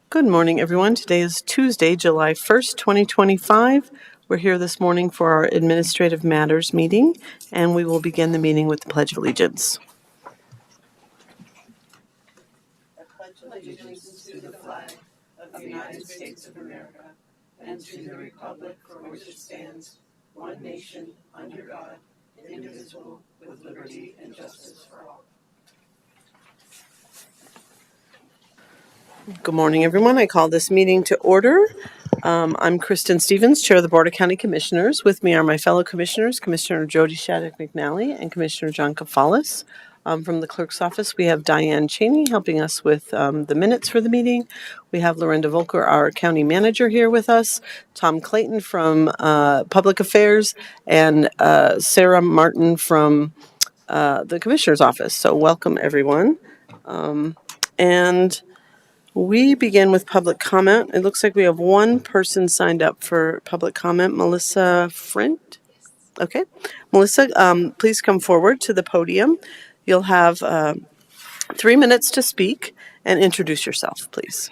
Good morning, everyone. Today is Tuesday, July 1st, 2025. We're here this morning for our Administrative Matters meeting, and we will begin the meeting with the Pledge of Allegiance. I pledge allegiance to the flag of the United States of America and to the republic for which it stands, one nation, under God, indivisible, with liberty and justice for all. Good morning, everyone. I call this meeting to order. I'm Kristen Stevens, Chair of the Board of County Commissioners. With me are my fellow commissioners, Commissioner Jody Shattuck McNally and Commissioner John Kafalis. From the clerk's office, we have Diane Cheney helping us with the minutes for the meeting. We have Lorinda Volker, our county manager, here with us, Tom Clayton from Public Affairs, and Sarah Martin from the Commissioner's office. So welcome, everyone. And we begin with public comment. It looks like we have one person signed up for public comment, Melissa Frint. Okay. Melissa, please come forward to the podium. You'll have 3 minutes to speak and introduce yourself, please.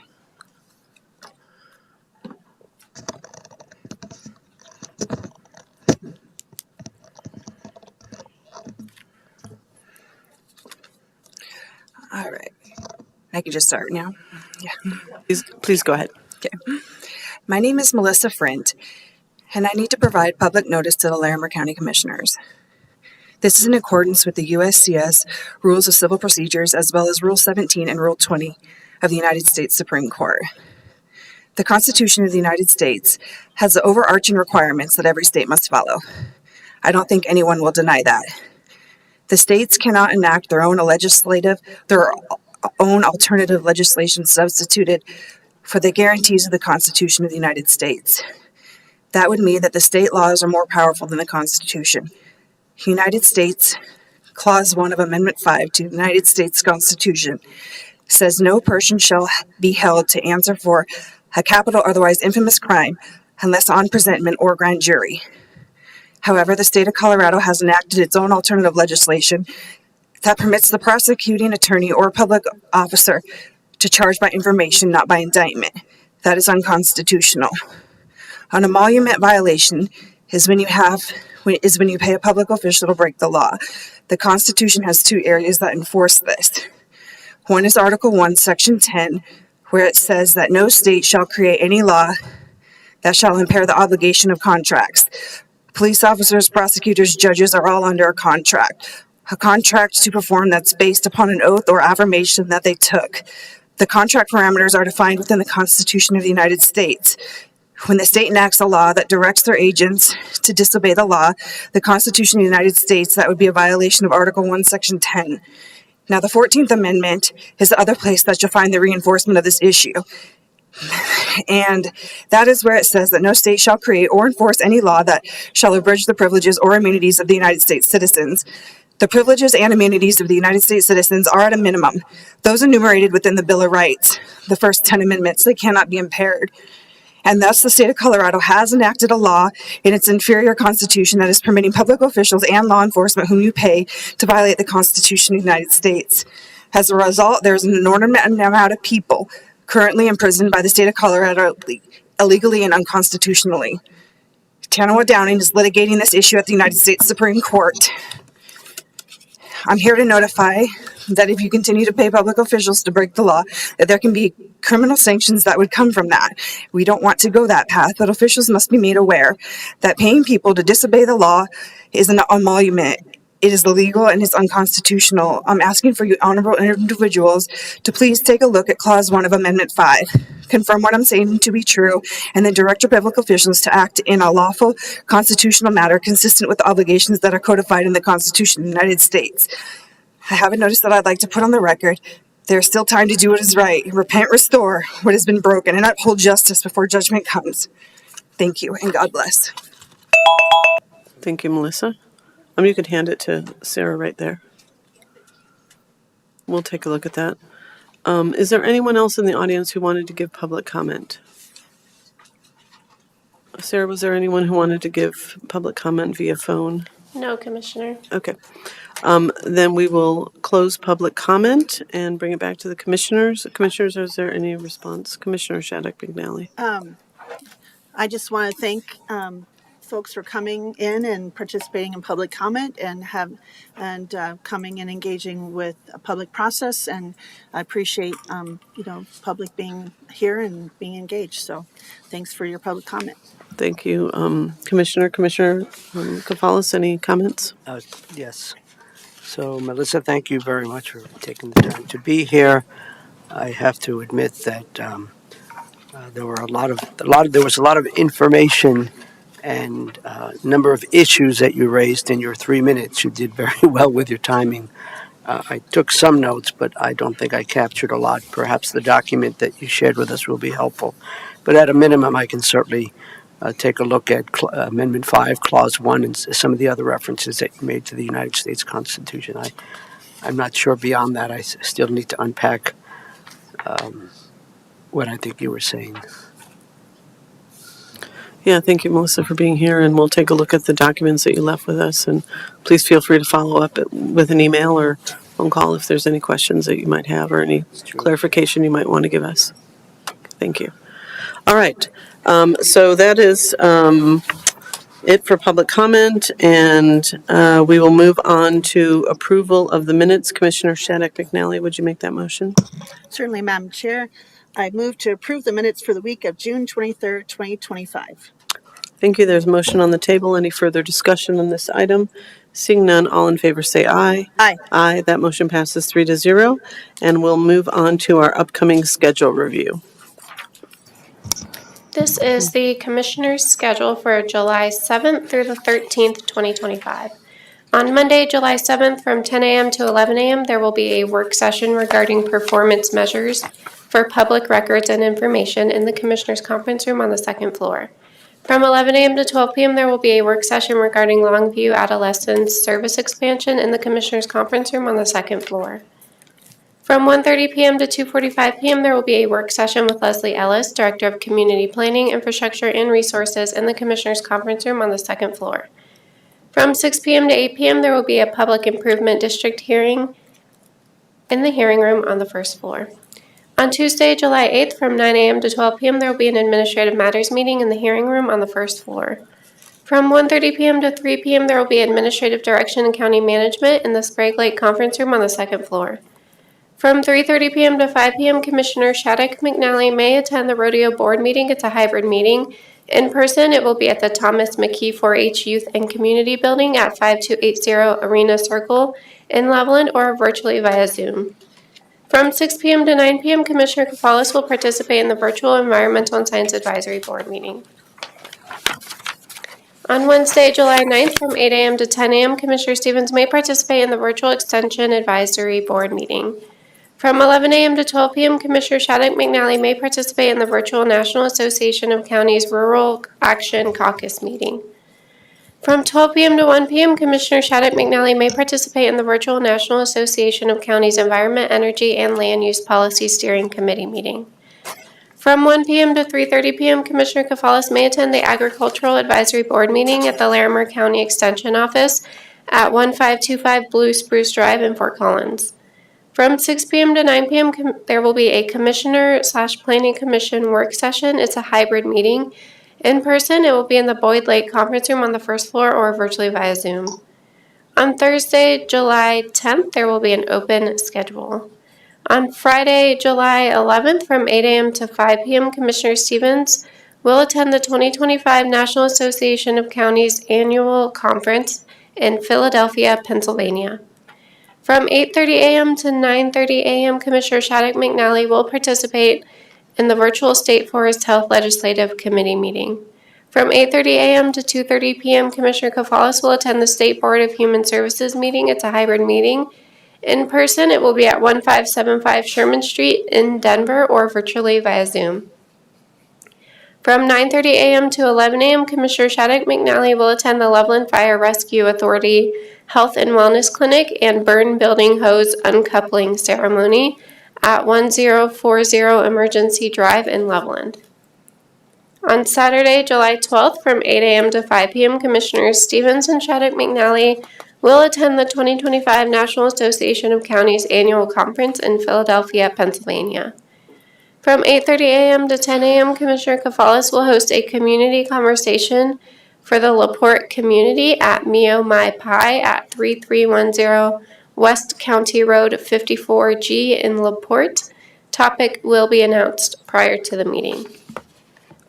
All right. I can just start now. Yeah. Please go ahead. Okay. My name is Melissa Frint, and I need to provide public notice to the Larimer County Commissioners. This is in accordance with the USCS Rules of Civil Procedures, as well as Rule 17 and Rule 20 of the United States Supreme Court. The Constitution of the United States has the overarching requirements that every state must follow. I don't think anyone will deny that. The states cannot enact their own alternative legislation substituted for the guarantees of the Constitution of the United States. That would mean that the state laws are more powerful than the Constitution. United States, Clause 1 of Amendment 5 to the United States Constitution says no person shall be held to answer for a capital or otherwise infamous crime unless on presentment or grand jury. However, the state of Colorado has enacted its own alternative legislation that permits the prosecuting attorney or public officer to charge by information, not by indictment. That is unconstitutional. An emolument violation is when you pay a public official to break the law. The Constitution has two areas that enforce this. One is Article 1, Section 10, where it says that no state shall create any law that shall impair the obligation of contracts. Police officers, prosecutors, judges are all under a contract to perform that's based upon an oath or affirmation that they took. The contract parameters are defined within the Constitution of the United States. When the state enacts a law that directs their agents to disobey the law, the Constitution of the United States, that would be a violation of Article 1, Section 10. Now, the 14th Amendment is the other place that you'll find the reinforcement of this issue. And that is where it says that no state shall create or enforce any law that shall abridge the privileges or immunities of the United States citizens. The privileges and immunities of the United States citizens are at a minimum. Those enumerated within the Bill of Rights, the first 10 amendments, they cannot be impaired. And thus the state of Colorado has enacted a law in its inferior constitution that is permitting public officials and law enforcement whom you pay to violate the Constitution of the United States. As a result, there's an inordinate amount of people currently imprisoned by the state of Colorado illegally and unconstitutionally. Tanoa Downing is litigating this issue at the United States Supreme Court. I'm here to notify that if you continue to pay public officials to break the law, that there can be criminal sanctions that would come from that. We don't want to go that path, but officials must be made aware that paying people to disobey the law is an emolument. It is illegal and it's unconstitutional. I'm asking for you honorable individuals to please take a look at Clause 1 of Amendment 5. Confirm what I'm saying to be true, and then direct your public officials to act in a lawful constitutional matter consistent with the obligations that are codified in the Constitution of the United States. I have a notice that I'd like to put on the record. There's still time to do what is right. Repent, restore what has been broken, and uphold justice before judgment comes. Thank you, and God bless. Thank you, Melissa. You could hand it to Sarah right there. We'll take a look at that. Is there anyone else in the audience who wanted to give public comment? Sarah, was there anyone who wanted to give public comment via phone? No, Commissioner. Okay. Then we will close public comment and bring it back to the commissioners. Commissioners, is there any response? Commissioner Shattuck McNally. I just want to thank folks for coming in and participating in public comment and coming and engaging with a public process. And I appreciate public being here and being engaged. So thanks for your public comment. Thank you. Commissioner Kafalis, any comments? Yes. So, Melissa, thank you very much for taking the time to be here. I have to admit that there was a lot of information and number of issues that you raised in your 3 minutes. You did very well with your timing. I took some notes, but I don't think I captured a lot. Perhaps the document that you shared with us will be helpful. But at a minimum, I can certainly take a look at Amendment 5, Clause 1, and some of the other references that you made to the United States Constitution. I'm not sure beyond that. I still need to unpack what I think you were saying. Yeah, thank you, Melissa, for being here, and we'll take a look at the documents that you left with us, and please feel free to follow up with an email or phone call if there's any questions that you might have or any clarification you might want to give us. Thank you. All right, so that is it for public comment, and we will move on to approval of the minutes. Commissioner Shattuck McNally, would you make that motion? Certainly, Madam Chair. I move to approve the minutes for the week of June 23rd, 2025. Thank you. There's a motion on the table. Any further discussion on this item? Seeing none, all in favor say aye. Aye. Aye. That motion passes 3-0. And we'll move on to our upcoming schedule review. This is the Commissioner's schedule for July 7th through the 13th, 2025. On Monday, July 7th, from 10 a.m. to 11 a.m., there will be a work session regarding performance measures for public records and information in the Commissioner's conference room on the second floor. From 11 a.m. to 12 p.m., there will be a work session regarding Longview Adolescents Service Expansion in the Commissioner's conference room on the second floor. From 1:30 p.m. to 2:45 p.m., there will be a work session with Leslie Ellis, Director of Community Planning, Infrastructure, and Resources in the Commissioner's conference room on the second floor. From 6 p.m. to 8 p.m., there will be a Public Improvement District hearing in the hearing room on the first floor. On Tuesday, July 8th, from 9 a.m. to 12 p.m., there will be an Administrative Matters meeting in the hearing room on the first floor. From 1:30 p.m. to 3 p.m., there will be Administrative Direction and County Management in the Sprague Lake Conference Room on the second floor. From 3:30 p.m. to 5 p.m., Commissioner Shattuck McNally may attend the Rodeo Board meeting. It's a hybrid meeting. In person, it will be at the Thomas McKee 4-H Youth and Community Building at 5280 Arena Circle in Loveland, or virtually via Zoom. From 6 p.m. to 9 p.m., Commissioner Kafalis will participate in the virtual Environmental and Science Advisory Board meeting. On Wednesday, July 9th, from 8 a.m. to 10 a.m., Commissioner Stevens may participate in the virtual Extension Advisory Board meeting. From 11 a.m. to 12 p.m., Commissioner Shattuck McNally may participate in the virtual National Association of Counties Rural Action Caucus meeting. From 12 p.m. to 1 p.m., Commissioner Shattuck McNally may participate in the virtual National Association of Counties Environment, Energy, and Land Use Policy Steering Committee meeting. From 1 p.m. to 3:30 p.m., Commissioner Kafalis may attend the Agricultural Advisory Board meeting at the Larimer County Extension Office at 1525 Blue Spruce Drive in Fort Collins. From 6 p.m. to 9 p.m., there will be a Commissioner/Planning Commission work session. It's a hybrid meeting. In person, it will be in the Boyd Lake Conference Room on the first floor or virtually via Zoom. On Thursday, July 10th, there will be an open schedule. On Friday, July 11th, from 8 a.m. to 5 p.m., Commissioner Stevens will attend the 2025 National Association of Counties Annual Conference in Philadelphia, Pennsylvania. From 8:30 a.m. to 9:30 a.m., Commissioner Shattuck McNally will participate in the virtual State Forest Health Legislative Committee meeting. From 8:30 a.m. to 2:30 p.m., Commissioner Kafalis will attend the State Board of Human Services meeting. It's a hybrid meeting. In person, it will be at 1575 Sherman Street in Denver or virtually via Zoom. From 9:30 a.m. to 11 a.m., Commissioner Shattuck McNally will attend the Loveland Fire Rescue Authority Health and Wellness Clinic and Burn Building Hose Uncoupling Ceremony at 1040 Emergency Drive in Loveland. On Saturday, July 12th, from 8 a.m. to 5 p.m., Commissioners Stevens and Shattuck McNally will attend the 2025 National Association of Counties Annual Conference in Philadelphia, Pennsylvania. From 8:30 a.m. to 10 a.m., Commissioner Kafalis will host a community conversation for the LaPorte community at Mio My Pie at 3310 West County Road 54G in LaPorte. Topic will be announced prior to the meeting.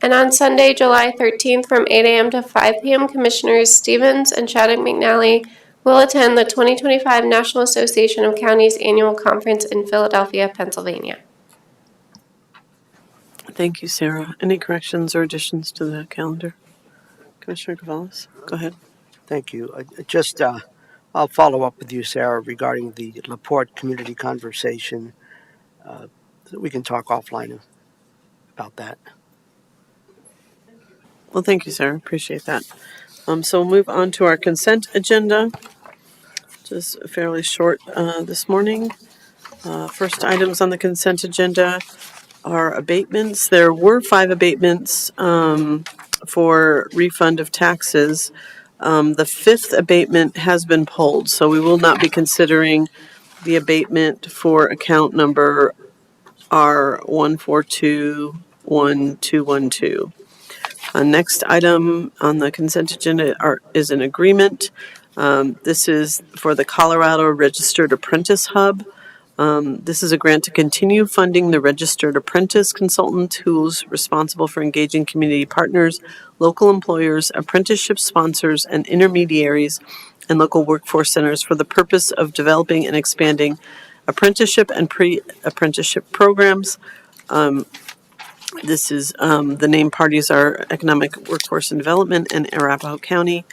And on Sunday, July 13th, from 8 a.m. to 5 p.m., Commissioners Stevens and Shattuck McNally will attend the 2025 National Association of Counties Annual Conference in Philadelphia, Pennsylvania. Thank you, Sarah. Any corrections or additions to the calendar? Commissioner Gonzalez, go ahead. Thank you. I'll follow up with you, Sarah, regarding the LaPorte community conversation. So we can talk offline about that. Well, thank you, Sarah. Appreciate that. So we'll move on to our consent agenda. Just fairly short this morning. First items on the consent agenda are abatements. There were 5 abatements for refund of taxes. The 5th abatement has been pulled, so we will not be considering the abatement for account number R142112. Next item on the consent agenda is an agreement. This is for the Colorado Registered Apprentice Hub. This is a grant to continue funding the registered apprentice consultant who's responsible for engaging community partners, local employers, apprenticeship sponsors, and intermediaries and local workforce centers for the purpose of developing and expanding apprenticeship and pre-apprenticeship programs. This is the named parties are Economic Workforce and Development and Arapahoe County.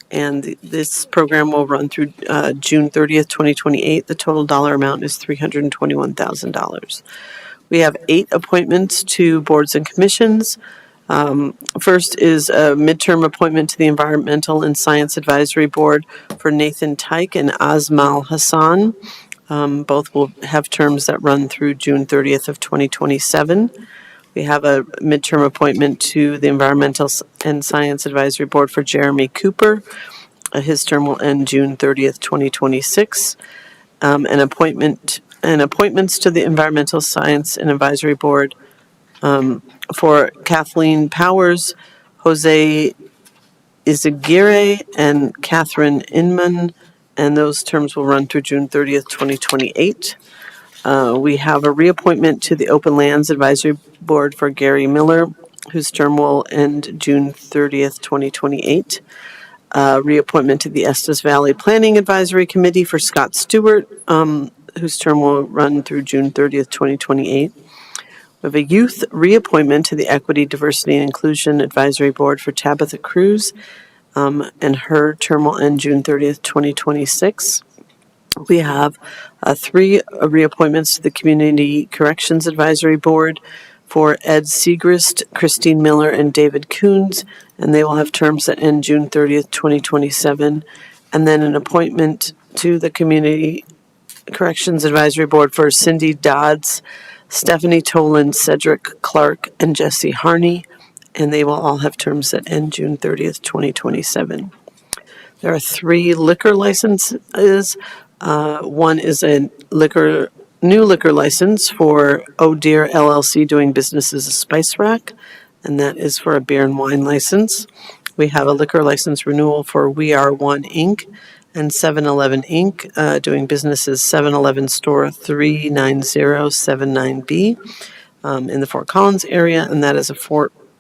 And this program will run through June 30th, 2028. The total dollar amount is $321,000. We have 8 appointments to boards and commissions. First is a midterm appointment to the Environmental and Science Advisory Board for Nathan Tyke and Azmal Hassan. Both will have terms that run through June 30th of 2027. We have a midterm appointment to the Environmental and Science Advisory Board for Jeremy Cooper. His term will end June 30th, 2026. Appointments to the Environmental Science and Advisory Board for Kathleen Powers, Jose Izagirre, and Catherine Inman, and those terms will run through June 30th, 2028. We have a reappointment to the Open Lands Advisory Board for Gary Miller, whose term will end June 30th, 2028. Reappointment to the Estes Valley Planning Advisory Committee for Scott Stewart, whose term will run through June 30th, 2028. We have a youth reappointment to the Equity, Diversity, and Inclusion Advisory Board for Tabitha Cruz, and her term will end June 30th, 2026. We have 3 reappointments to the Community Corrections Advisory Board for Ed Segrist, Christine Miller, and David Coons, and they will have terms that end June 30th, 2027. And then an appointment to the Community Corrections Advisory Board for Cindy Dodds, Stephanie Tolan, Cedric Clark, and Jesse Harney, and they will all have terms that end June 30th, 2027. There are 3 liquor licenses. One is a new liquor license for Oh Dear LLC doing business as a Spice Rack, and that is for a beer and wine license. We have a liquor license renewal for We Are One Inc. and 7-Eleven Inc. Doing business as 7-Eleven Store 39079B in the Fort Collins area, and that is a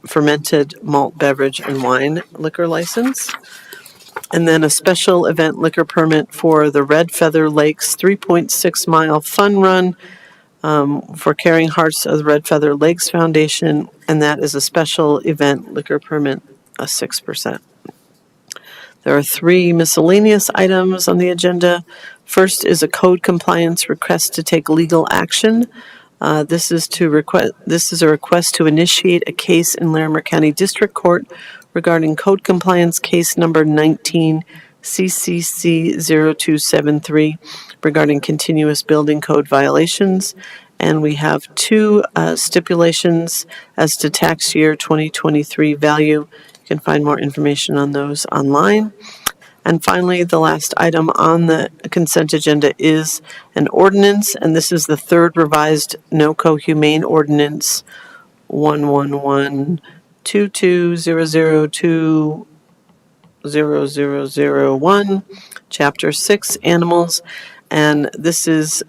fermented malt beverage and wine liquor license. And then a special event liquor permit for the Red Feather Lakes 3.6 mile fun run for Caring Hearts of the Red Feather Lakes Foundation, and that is a special event liquor permit, 6%. There are 3 miscellaneous items on the agenda. First is a code compliance request to take legal action. This is a request to initiate a case in Larimer County District Court regarding code compliance case number 19 CCC 0273 regarding continuous building code violations. And we have two stipulations as to tax year 2023 value. You can find more information on those online. And finally, the last item on the consent agenda is an ordinance, and this is the third revised NOCO Humane Ordinance 111-2200200001, Chapter 6, Animals. And this is,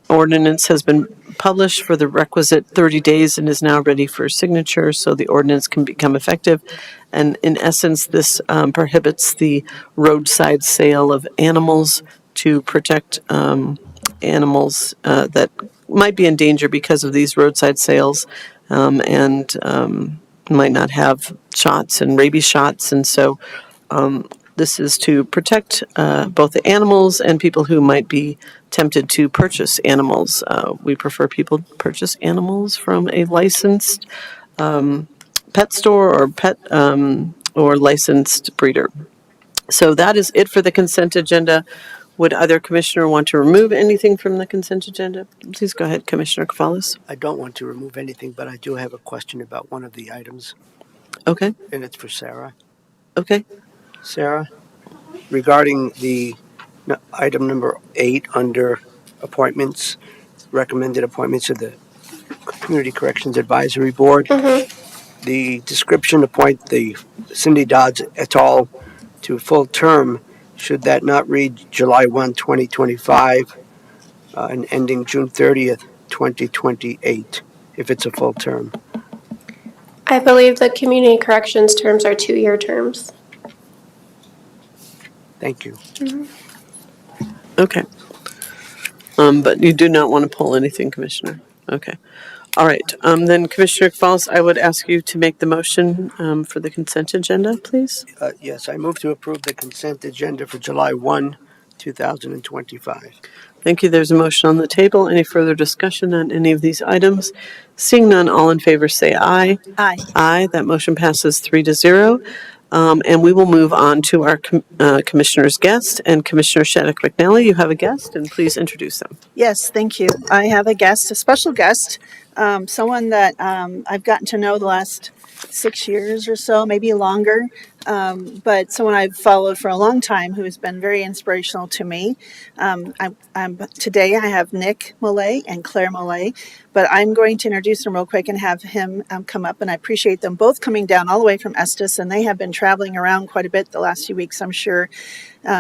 ordinance has been published for the requisite 30 days and is now ready for signature, so the ordinance can become effective. And in essence, this prohibits the roadside sale of animals to protect animals that might be in danger because of these roadside sales, and might not have shots and rabies shots. And so this is to protect both the animals and people who might be tempted to purchase animals. We prefer people purchase animals from a licensed pet store or pet or licensed breeder. So that is it for the consent agenda. Would either commissioner want to remove anything from the consent agenda? Please go ahead, Commissioner Cavallis. I don't want to remove anything, but I do have a question about one of the items, Okay, and it's for Sarah. okay. Sarah, regarding the item number 8 under appointments, recommended appointments of the Community Corrections Advisory Board, the description appoint the Cindy Dodds et al. To full term, should that not read July 1, 2025, and ending June 30th, 2028, if it's a full term? I believe the community corrections terms are 2-year terms. Thank you. Okay. But you do not want to pull anything, Commissioner? Okay. All right. Then Commissioner Cavallis, I would ask you to make the motion for the consent agenda, please. Yes, I move to approve the consent agenda for July 1, 2025. Thank you. There's a motion on the table. Any further discussion on any of these items? Seeing none, all in favor say aye. Aye. Aye. That motion passes 3-0. And we will move on to our commissioner's guest. And Commissioner Shattuck McNally, you have a guest, and please introduce them. Yes, thank you. I have a guest, a special guest, someone that I've gotten to know the last 6 years or so, maybe longer, but someone I've followed for a long time who has been very inspirational to me. Today I have Nick Millay and Claire Millay, but I'm going to introduce them real quick and have him come up, and I appreciate them both coming down all the way from Estes, and they have been traveling around quite a bit the last few weeks. I'm sure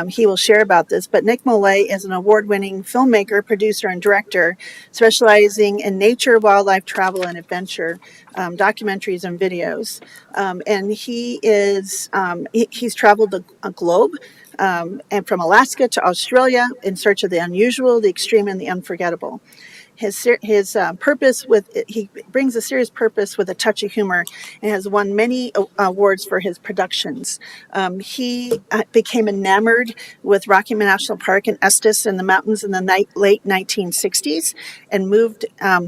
he will share about this. But Nick Millay is an award-winning filmmaker, producer, and director specializing in nature, wildlife, travel, and adventure, documentaries and videos. And he is he's traveled a globe, and from Alaska to Australia in search of the unusual, the extreme, and the unforgettable. His purpose he brings a serious purpose with a touch of humor, and has won many awards for his productions. He became enamored with Rocky National Park in Estes in the mountains in the late 1960s, and moved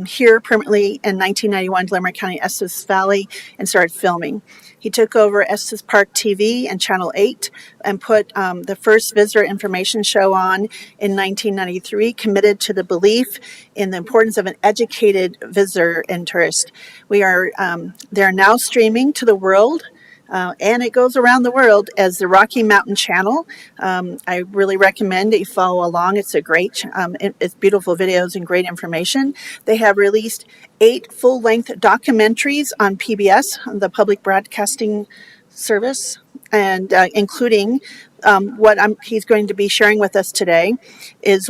here permanently in 1991 to Larimer County, Estes Valley, and started filming. He took over Estes Park TV and Channel 8 and put the first visitor information show on in 1993, committed to the belief in the importance of an educated visitor and tourist. They're now streaming to the world. And it goes around the world as the Rocky Mountain Channel. I really recommend that you follow along. It's a great, it's beautiful videos and great information. They have released 8 full-length documentaries on PBS, the Public Broadcasting Service, and including what he's going to be sharing with us today is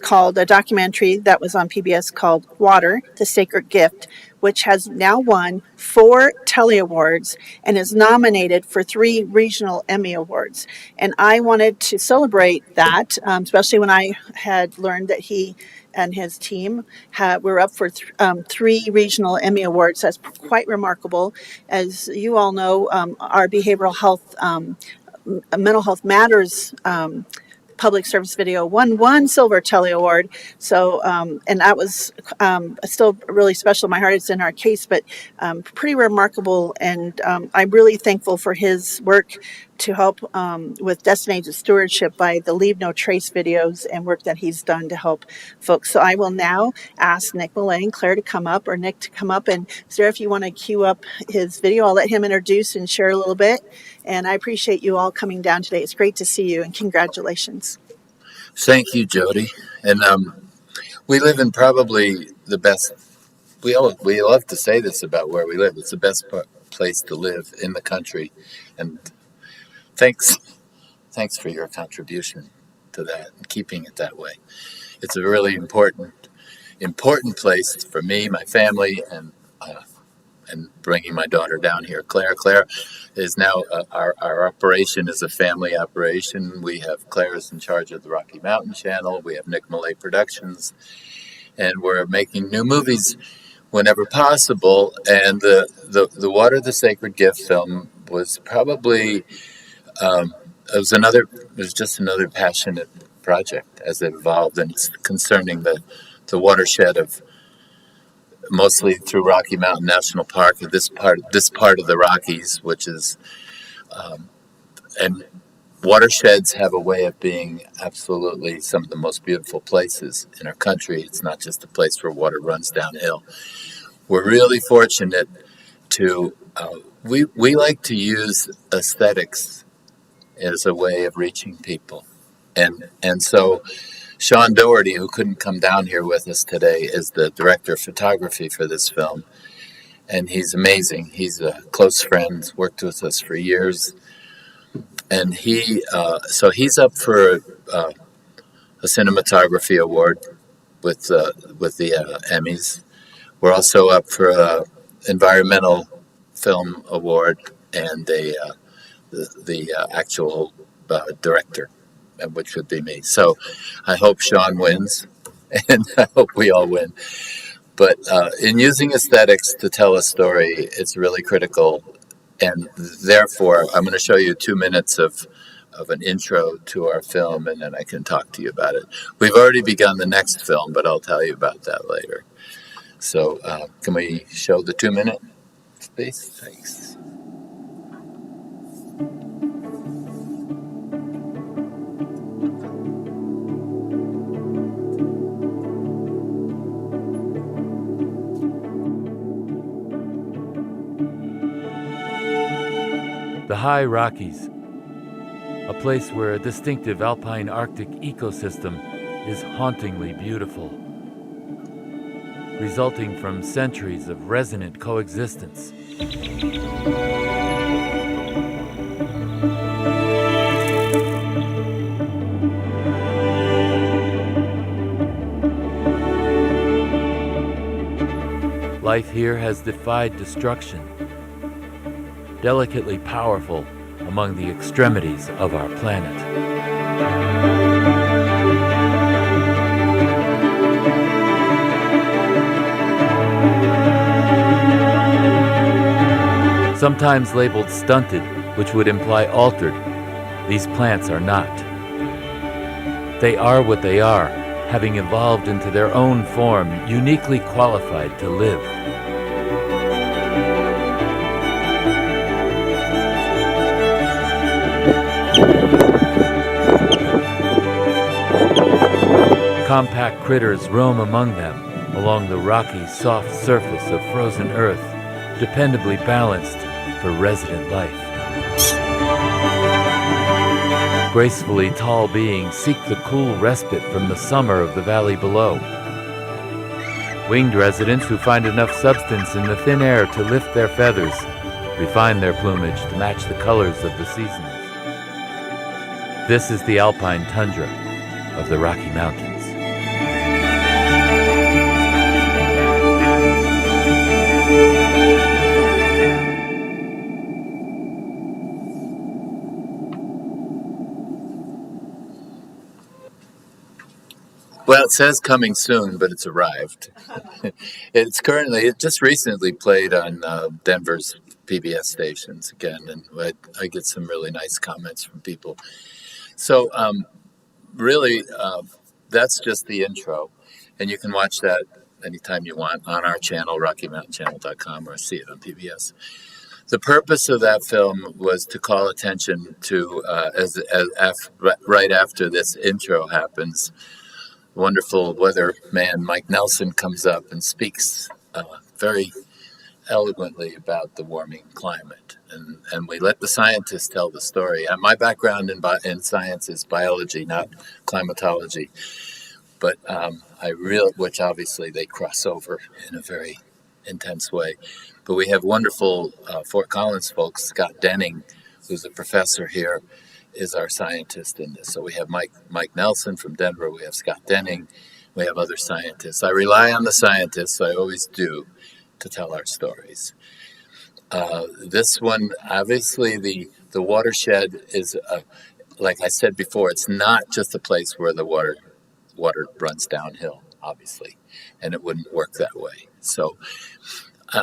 called a documentary that was on PBS called Water, the Sacred Gift, which has now won 4 Telly Awards and is nominated for 3 regional Emmy Awards. And I wanted to celebrate that, especially when I had learned that he and his team were up for 3 regional Emmy Awards. That's quite remarkable. As you all know, our behavioral health, mental health matters public service video won 1 Silver Telly Award. So, and that was still really special in my heart. It's in our case, but pretty remarkable. And I'm really thankful for his work to help with designated stewardship by the Leave No Trace videos and work that he's done to help folks. So I will now ask Nick Millay and Claire to come up, or Nick to come up. And Sarah, if you want to cue up his video, I'll let him introduce and share a little bit. And I appreciate you all coming down today. It's great to see you, and congratulations. Thank you, Jody. And we live in probably the best. We love to say this about where we live. It's the best place to live in the country. And thanks for your contribution to that and keeping it that way. It's a really important place for me, my family, and bringing my daughter down here. Claire is now our operation is a family operation. We have Claire is in charge of the Rocky Mountain Channel. We have Nick Millay Productions, and we're making new movies whenever possible. And the Water the Sacred Gift film was probably it was just another passionate project as it evolved, and it's concerning the watershed of, mostly through Rocky Mountain National Park, this part of the Rockies, which is, and watersheds have a way of being absolutely some of the most beautiful places in our country. It's not just a place where water runs downhill. We're really fortunate to, we like to use aesthetics as a way of reaching people. And so Sean Doherty, who couldn't come down here with us today, is the director of photography for this film. And he's amazing. He's a close friend, worked with us for years. And he's up for a cinematography award with the Emmys. We're also up for an environmental film award and the actual director, which would be me. So I hope Sean wins, and I hope we all win. But in using aesthetics to tell a story, it's really critical. And therefore, I'm going to show you 2 minutes of an intro to our film, and then I can talk to you about it. We've already begun the next film, but I'll tell you about that later. So can we show the 2 minute piece? Thanks. The High Rockies, a place where a distinctive alpine Arctic ecosystem is hauntingly beautiful, resulting from centuries of resonant coexistence. Life here has defied destruction, delicately powerful among the extremities of our planet. Sometimes labeled stunted, which would imply altered, these plants are not. They are what they are, having evolved into their own form, uniquely qualified to live. Compact critters roam among them, along the rocky, soft surface of frozen earth, dependably balanced for resident life. Gracefully tall beings seek the cool respite from the summer of the valley below. Winged residents who find enough substance in the thin air to lift their feathers, refine their plumage to match the colors of the seasons. This is the alpine tundra of the Rocky Mountains. Well, it says coming soon, but it's arrived. It just recently played on Denver's PBS stations again, and I get some really nice comments from people. So really, that's just the intro, and you can watch that anytime you want on our channel, RockyMountainChannel.com, or see it on PBS. The purpose of that film was to call attention to, right after this intro happens, wonderful weatherman Mike Nelson comes up and speaks very eloquently about the warming climate. And we let the scientists tell the story. My background in science is biology, not climatology. But which obviously they cross over in a very intense way. But we have wonderful Fort Collins folks. Scott Denning, who's a professor here, is our scientist in this. So we have Mike Nelson from Denver. We have Scott Denning. We have other scientists. I rely on the scientists, I always do, to tell our stories. This one, obviously, the watershed is, like I said before, it's not just a place where the water runs downhill, obviously, and it wouldn't work that way. So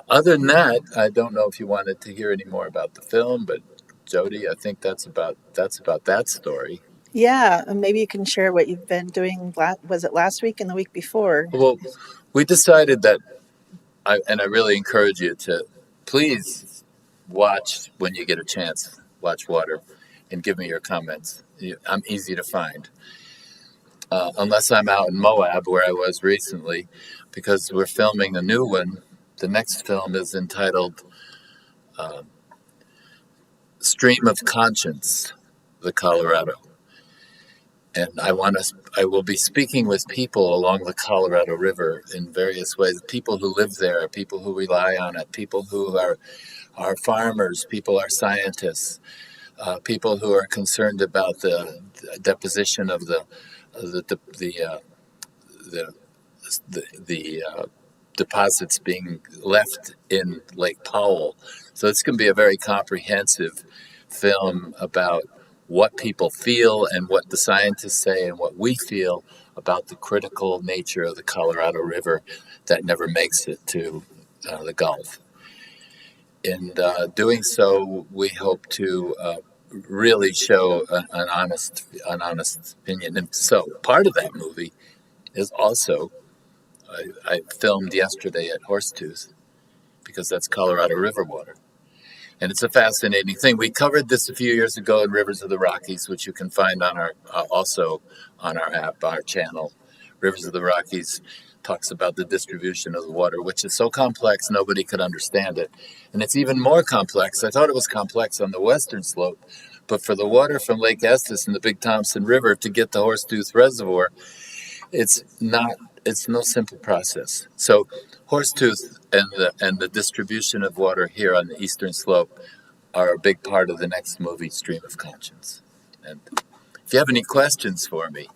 other than that, I don't know if you wanted to hear any more about the film, but Jody, I think that's about that story. Yeah, and maybe you can share what you've been doing. Was it last week and the week before? Well, we decided that, I really encourage you to please watch when you get a chance, watch Water, and give me your comments. I'm easy to find. Unless I'm out in Moab, where I was recently, because we're filming a new one. The next film is entitled Stream of Conscience, the Colorado. And I will be speaking with people along the Colorado River in various ways, people who live there, people who rely on it, people who are farmers, people are scientists, people who are concerned about the deposition of the deposits being left in Lake Powell. So it's going to be a very comprehensive film about what people feel and what the scientists say and what we feel about the critical nature of the Colorado River that never makes it to the Gulf. In doing so, we hope to really show an honest opinion. And so part of that movie is also, I filmed yesterday at Horsetooth, because that's Colorado River water. And it's a fascinating thing. We covered this a few years ago in Rivers of the Rockies, which you can find on our also on our app, our channel. Rivers of the Rockies talks about the distribution of the water, which is so complex nobody could understand it. And it's even more complex. I thought it was complex on the western slope, but for the water from Lake Estes and the Big Thompson River to get to Horsetooth Reservoir, it's no simple process. So Horsetooth and the distribution of water here on the eastern slope are a big part of the next movie, Stream of Conscience. And if you have any questions for me.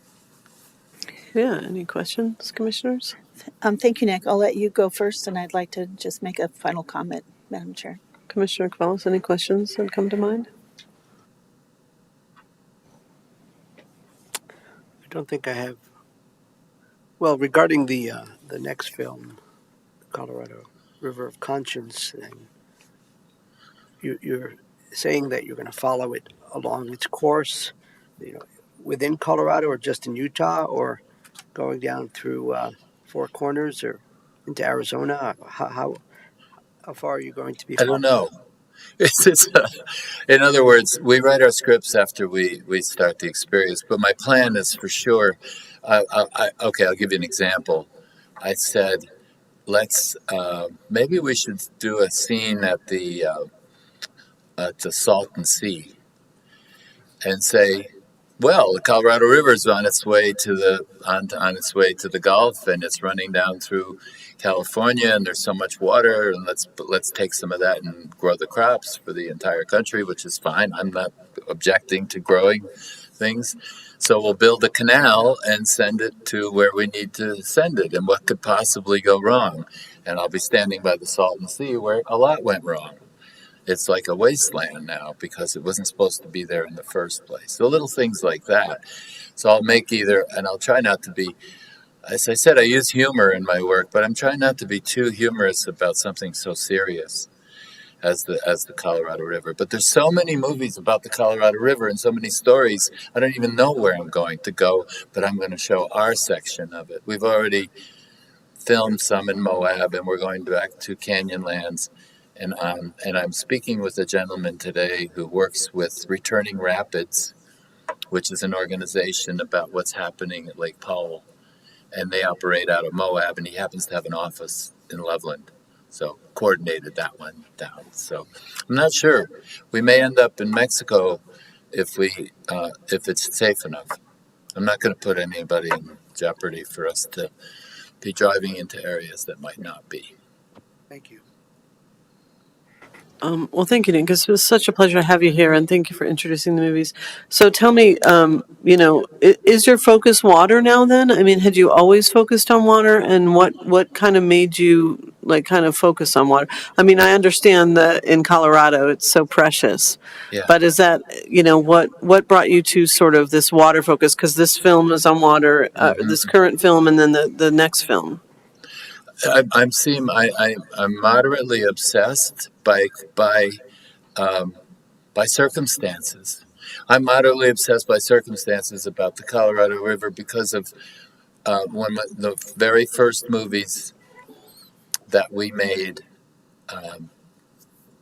Yeah, any questions, commissioners? Thank you, Nick. I'll let you go first, and I'd like to just make a final comment, Madam Chair. Commissioner Cavallis, any questions that come to mind? I don't think I have. Well, regarding the next film, Colorado River of Conscience, and you're saying that you're going to follow it along its course, within Colorado or just in Utah, or going down through Four Corners or into Arizona? How far are you going to be? I don't know. In other words, we write our scripts after we start the experience. But my plan is for sure. Okay, I'll give you an example. I said, maybe we should do a scene at the Salton Sea, and say, well, the Colorado River is on its way to the Gulf, and it's running down through California, and there's so much water, and let's take some of that and grow the crops for the entire country, which is fine. I'm not objecting to growing things. So we'll build a canal and send it to where we need to send it, and what could possibly go wrong. And I'll be standing by the Salton Sea where a lot went wrong. It's like a wasteland now because it wasn't supposed to be there in the first place. So little things like that. So I'll make and I'll try not to be, as I said, I use humor in my work, but I'm trying not to be too humorous about something so serious as the Colorado River. But there's so many movies about the Colorado River and so many stories. I don't even know where I'm going to go, but I'm going to show our section of it. We've already filmed some in Moab, and we're going back to Canyonlands And I'm speaking with a gentleman today who works with Returning Rapids, which is an organization about what's happening at Lake Powell, and they operate out of Moab, and he happens to have an office in Loveland. So coordinated that one down. So I'm not sure. We may end up in Mexico if it's safe enough. I'm not going to put anybody in jeopardy for us to be driving into areas that might not be. Thank you. Well, thank you, Nick. It was such a pleasure to have you here, and thank you for introducing the movies. So tell me, is your focus water now then? I mean, had you always focused on water, and what kind of made you kind of focus on water? I mean, I understand that in Colorado it's so precious, Yeah. but is that, what brought you to sort of this water focus? Because this film is on water, this current film, and then the next film. I'm moderately obsessed by circumstances. I'm moderately obsessed by circumstances about the Colorado River because of one of the very first movies that we made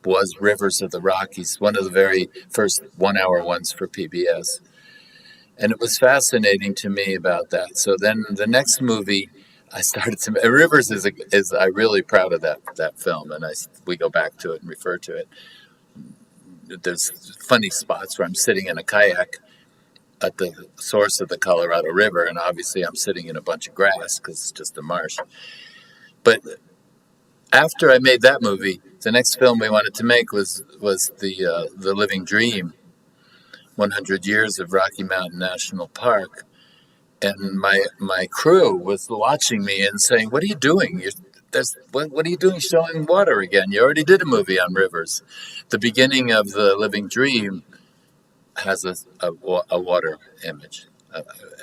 was Rivers of the Rockies, one of the very first 1 hour ones for PBS. And it was fascinating to me about that. So then the next movie I started to, Rivers is I'm really proud of that film, and we go back to it and refer to it. There's funny spots where I'm sitting in a kayak at the source of the Colorado River, and obviously I'm sitting in a bunch of grass because it's just a marsh. But after I made that movie, the next film we wanted to make was the Living Dream, 100 Years of Rocky Mountain National Park. And my crew was watching me and saying, "What are you doing? What are you doing showing water again? You already did a movie on rivers." The beginning of the Living Dream has a water image,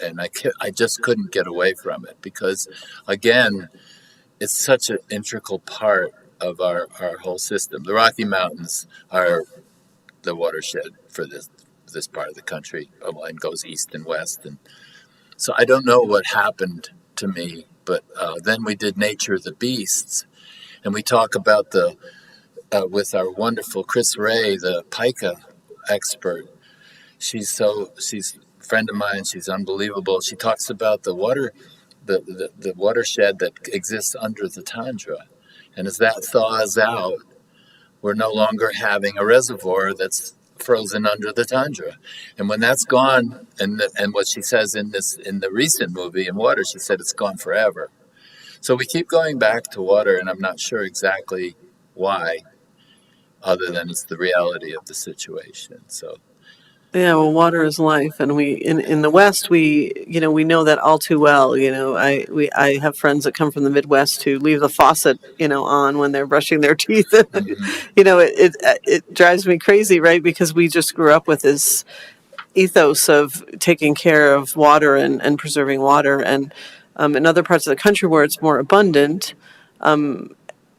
and I just couldn't get away from it because, again, it's such an integral part of our whole system. The Rocky Mountains are the watershed for this part of the country. A line goes east and west, and so I don't know what happened to me, but then we did Nature of the Beasts, and we talk about with our wonderful Chris Ray, the pica expert. She's a friend of mine. She's unbelievable. She talks about the watershed that exists under the tundra, and as that thaws out, we're no longer having a reservoir that's frozen under the tundra. And when that's gone, and what she says in the recent movie in Water, she said it's gone forever. So we keep going back to water, and I'm not sure exactly why, other than it's the reality of the situation. So Yeah, well, water is life, and we in the West, we know that all too well. I have friends that come from the Midwest who leave the faucet on when they're brushing their teeth. It drives me crazy, right? Because we just grew up with this ethos of taking care of water and preserving water, and in other parts of the country where it's more abundant,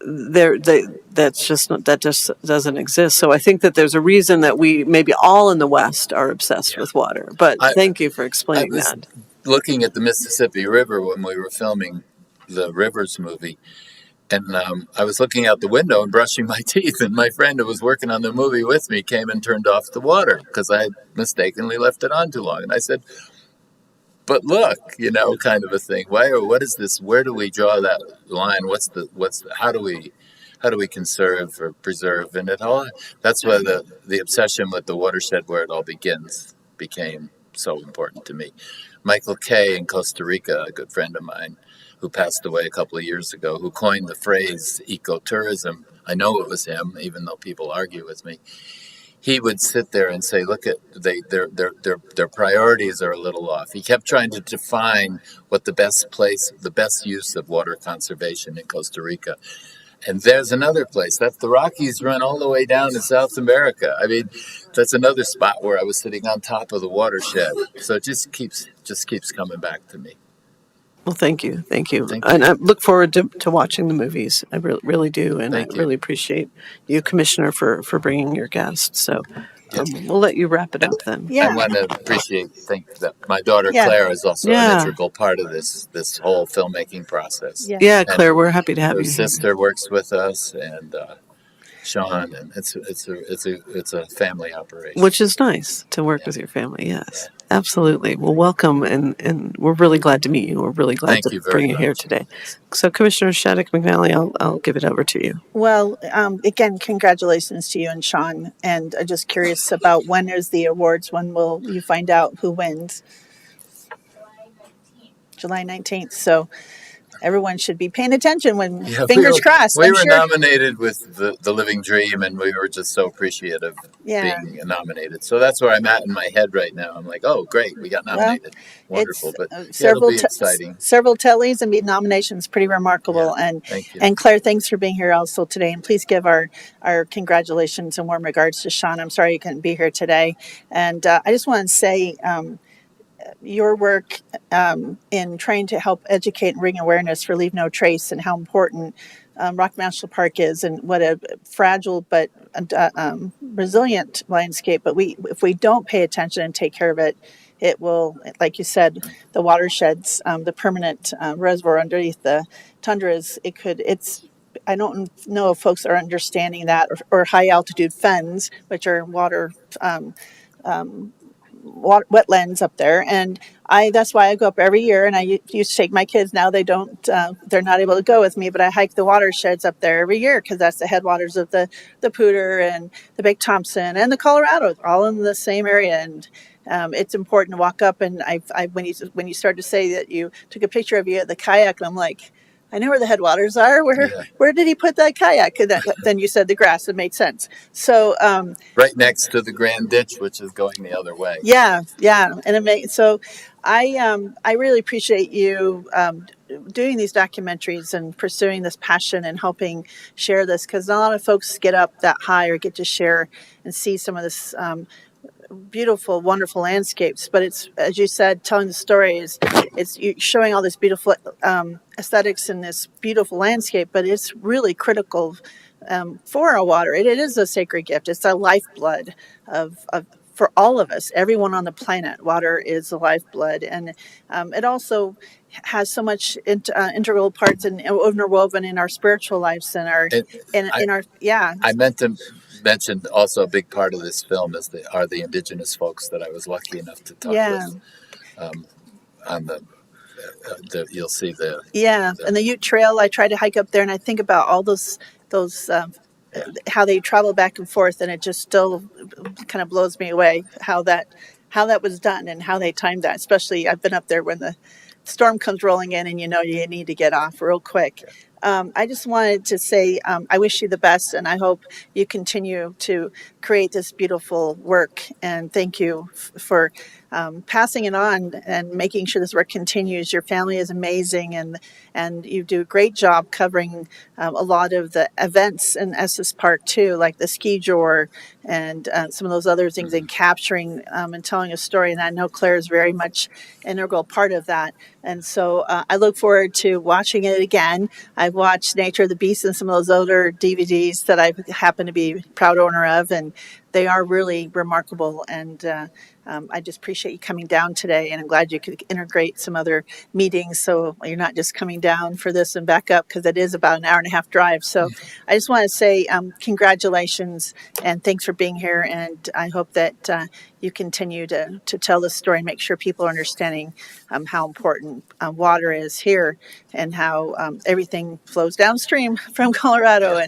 that just doesn't exist. So I think that there's a reason that we maybe all in the West are obsessed with water. But thank you for explaining that. Looking at the Mississippi River when we were filming the Rivers movie, and I was looking out the window and brushing my teeth, and my friend who was working on the movie with me came and turned off the water because I had mistakenly left it on too long. And I said, "But look, kind of a thing. What is this? Where do we draw that line? How do we conserve or preserve?" And that's why the obsession with the watershed, where it all begins, became so important to me. Michael Kay in Costa Rica, a good friend of mine, who passed away a couple of years ago, who coined the phrase ecotourism. I know it was him, even though people argue with me. He would sit there and say, "Look at their priorities are a little off." He kept trying to define what the best use of water conservation in Costa Rica. And there's another place. That's the Rockies run all the way down to South America. I mean, that's another spot where I was sitting on top of the watershed. So it just keeps coming back to me. Well, thank you. Thank you. And I look forward to watching the movies. I really do, and Thank you. really appreciate you, Commissioner, for bringing your guests. So Yes. we'll let you wrap it up then. Yeah. I want to think that my daughter Yeah. Claire is also Yeah. an integral part of this whole filmmaking process. Yeah. Yeah, Claire, we're happy to have Her you. sister works with us, and Sean, and it's a family operation. Which is nice to work with your family. Yes, absolutely. Well, welcome, and we're really glad to meet you. We're really glad Thank you to very bring you here much. today. So, Commissioner Shattuck McNally, I'll give it over to you. Well, again, congratulations to you and Sean. And I'm just curious about when is the awards? When will you find out who wins? July 19th. So everyone should be paying attention when, Yeah, fingers crossed, we I'm were sure. nominated with the Living Dream, and we were just so appreciative Yeah. being nominated. So that's where I'm at in my head right now. I'm like, oh, great, we got Well, nominated. Wonderful. it's But yeah, it'll be exciting. several tellies and nominations, pretty remarkable. Yeah, And thank you. and Claire, thanks for being here also today. And please give our congratulations and warm regards to Sean. I'm sorry you couldn't be here today. And I just want to say. Your work in trying to help educate and bring awareness for Leave No Trace and how important Rock National Park is and what a fragile but resilient landscape. But if we don't pay attention and take care of it, it will, like you said, the watersheds, the permanent reservoir underneath the tundras. I don't know if folks are understanding that, or high altitude fens, which are wetlands up there. And that's why I go up every year, and I used to take my kids. Now they're not able to go with me, but I hike the watersheds up there every year because that's the headwaters of the Poudre and the Big Thompson and the Colorado, all in the same area. And it's important to walk up. And when you started to say that you took a picture of you at the kayak, I'm like, I know where the headwaters are. Where did he put that kayak? Then you said the grass. It made sense. So right next to the Grand Ditch, which is going the other way. Yeah, and I really appreciate you doing these documentaries and pursuing this passion and helping share this, because not a lot of folks get up that high or get to share and see some of this beautiful, wonderful landscapes. But it's, as you said, telling the story it's showing all this beautiful aesthetics in this beautiful landscape. But it's really critical for our water. It is a sacred gift. It's a lifeblood of for all of us, everyone on the planet. Water is the lifeblood, and it also has so much integral parts and interwoven in our spiritual lives and I meant to mention also a big part of this film are the indigenous folks that I was lucky enough to talk with. On you'll see and the Ute Trail. I try to hike up there, and I think about all those how they travel back and forth, and it just still kind of blows me away how that was done and how they timed that. Especially, I've been up there when the storm comes rolling in, and you need to get off real quick. I just wanted to say I wish you the best, and I hope you continue to create this beautiful work. And thank you for passing it on and making sure this work continues. Your family is amazing, and you do a great job covering a lot of the events in Estes Park too, like the ski jor and some of those other things, and capturing and telling a story. And I know Claire is very much an integral part of that. And so I look forward to watching it again. I've watched Nature of the Beast and some of those older DVDs that I happen to be proud owner of, and they are really remarkable. And I just appreciate you coming down today, and I'm glad you could integrate some other meetings so you're not just coming down for this and back up, because it is about an hour and a half drive. So I just want to say congratulations and thanks for being here, and I hope that you continue to tell the story and make sure people are understanding how important water is here, and how everything flows downstream from Colorado,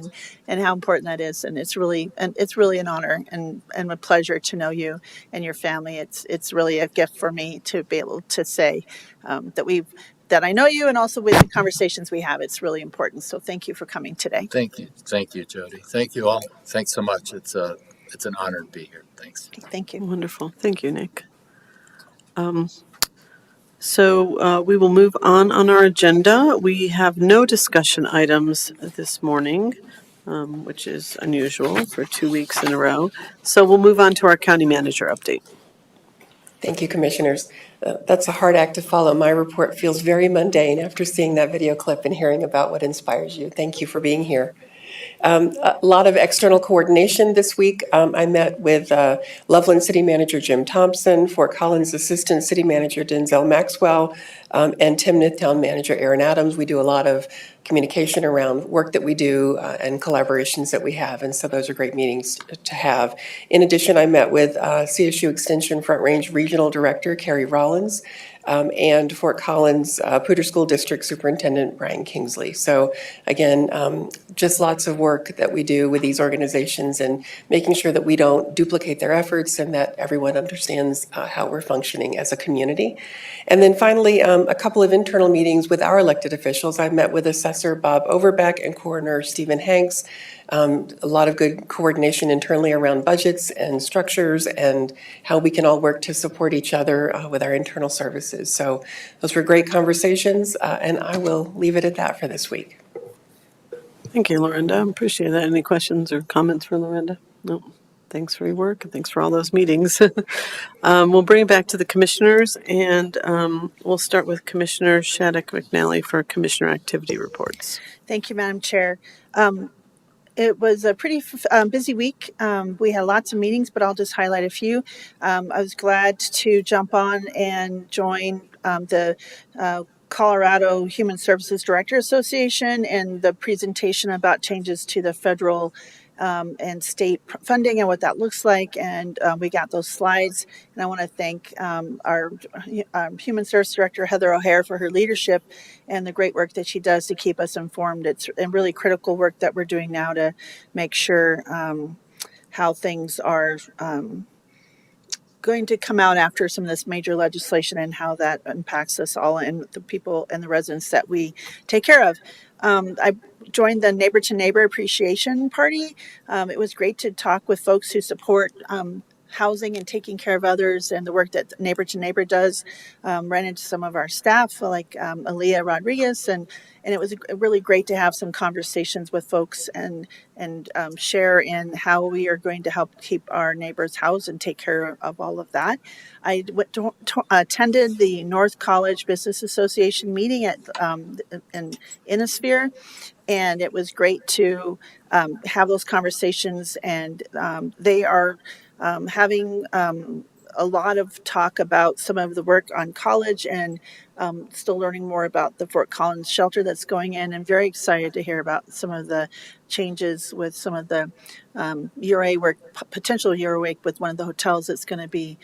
and how important that is. And it's really an honor and a pleasure to know you and your family. It's really a gift for me to be able to say that I know you, and also with the conversations we have, it's really important. So thank you for coming today. Thank you, Jody. Thank you all. Thanks so much. It's an honor to be here. Thanks. Okay, thank you. Wonderful. Thank you, Nick. So we will move on our agenda. We have no discussion items this morning, which is unusual for 2 weeks in a row. So we'll move on to our county manager update. Thank you, Commissioners. That's a hard act to follow. My report feels very mundane after seeing that video clip and hearing about what inspires you. Thank you for being here. A lot of external coordination this week. I met with Loveland City Manager Jim Thompson, Fort Collins Assistant City Manager Denzel Maxwell, and Timnath Town Manager Aaron Adams. We do a lot of communication around work that we do and collaborations that we have, and so those are great meetings to have. In addition, I met with CSU Extension Front Range Regional Director Carrie Rollins, and Fort Collins Poudre School District Superintendent Brian Kingsley. So again, just lots of work that we do with these organizations and making sure that we don't duplicate their efforts and that everyone understands how we're functioning as a community. And then finally, a couple of internal meetings with our elected officials. I met with Assessor Bob Overbeck and Coroner Stephen Hanks. A lot of good coordination internally around budgets and structures and how we can all work to support each other with our internal services. So those were great conversations, and I will leave it at that for this week. Thank you, Lorinda. Appreciate that. Any questions or comments for Lorinda? No. Thanks for your work and thanks for all those meetings. We'll bring it back to the commissioners, and we'll start with Commissioner Shattuck McNally for commissioner activity reports. Thank you, Madam Chair. It was a pretty busy week. We had lots of meetings, but I'll just highlight a few. I was glad to jump on and join the Colorado Human Services Director Association and the presentation about changes to the federal and state funding and what that looks like. And we got those slides. And I want to thank our Human Service Director, Heather O'Hare, for her leadership and the great work that she does to keep us informed. It's a really critical work that we're doing now to make sure how things are going to come out after some of this major legislation and how that impacts us all and the people and the residents that we take care of. I joined the Neighbor to Neighbor Appreciation Party. It was great to talk with folks who support housing and taking care of others and the work that Neighbor to Neighbor does. Ran into some of our staff like Aaliyah Rodriguez, and it was really great to have some conversations with folks and share in how we are going to help keep our neighbors housed and take care of all of that. I attended the North College Business Association meeting at in Innisphere, and it was great to have those conversations, and they are having a lot of talk about some of the work on college and still learning more about the Fort Collins shelter that's going in, and very excited to hear about some of the changes with some of the URA work, potential URA work with one of the hotels that's going to be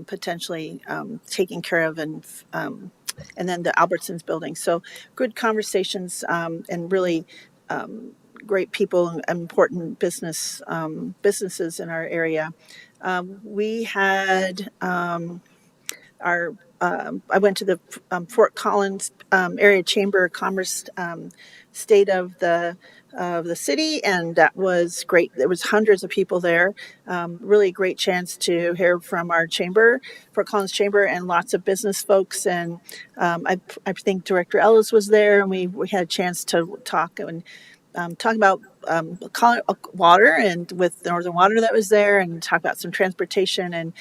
potentially taken care of, and then the Albertsons building. So good conversations and really great people and important businesses in our area. We had I went to the Fort Collins Area Chamber of Commerce State of the city, and that was great. There was hundreds of people there. Really great chance to hear from our chamber, Fort Collins Chamber, and lots of business folks. And I think Director Ellis was there, and we had a chance to talk and talk about water and with Northern Water that was there, and talk about some transportation, and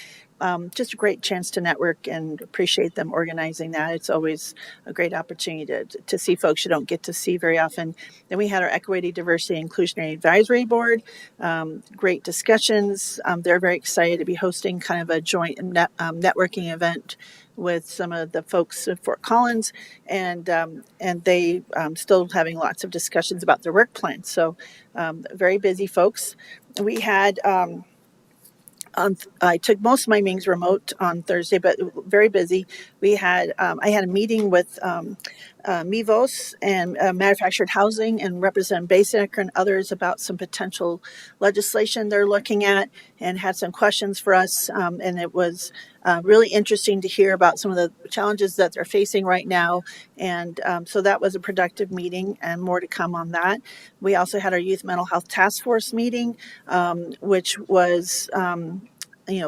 just a great chance to network, and appreciate them organizing that. It's always a great opportunity to see folks you don't get to see very often. Then we had our Equity, Diversity, Inclusionary Advisory Board. Great discussions. They're very excited to be hosting kind of a joint networking event with some of the folks at Fort Collins, and they still having lots of discussions about their work plans. So very busy folks. We had I took most of my meetings remote on Thursday, but very busy. We had I had a meeting with Mivos and Manufactured Housing and Representative Basic and others about some potential legislation they're looking at, and had some questions for us. And it was really interesting to hear about some of the challenges that they're facing right now. And so that was a productive meeting, and more to come on that. We also had our Youth Mental Health Task Force meeting, which was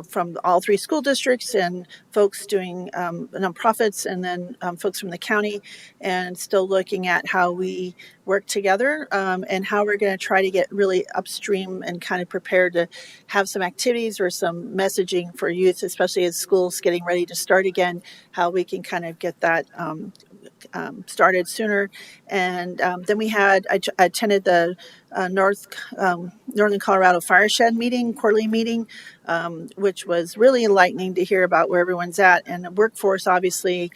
from all three school districts and folks doing nonprofits, and then folks from the county, and still looking at how we work together and how we're going to try to get really upstream and kind of prepared to have some activities or some messaging for youth, especially as schools getting ready to start again, how we can kind of get that started sooner. And then I attended the Northern Colorado Fireshed meeting, quarterly meeting, which was really enlightening to hear about where everyone's at. And the workforce, obviously,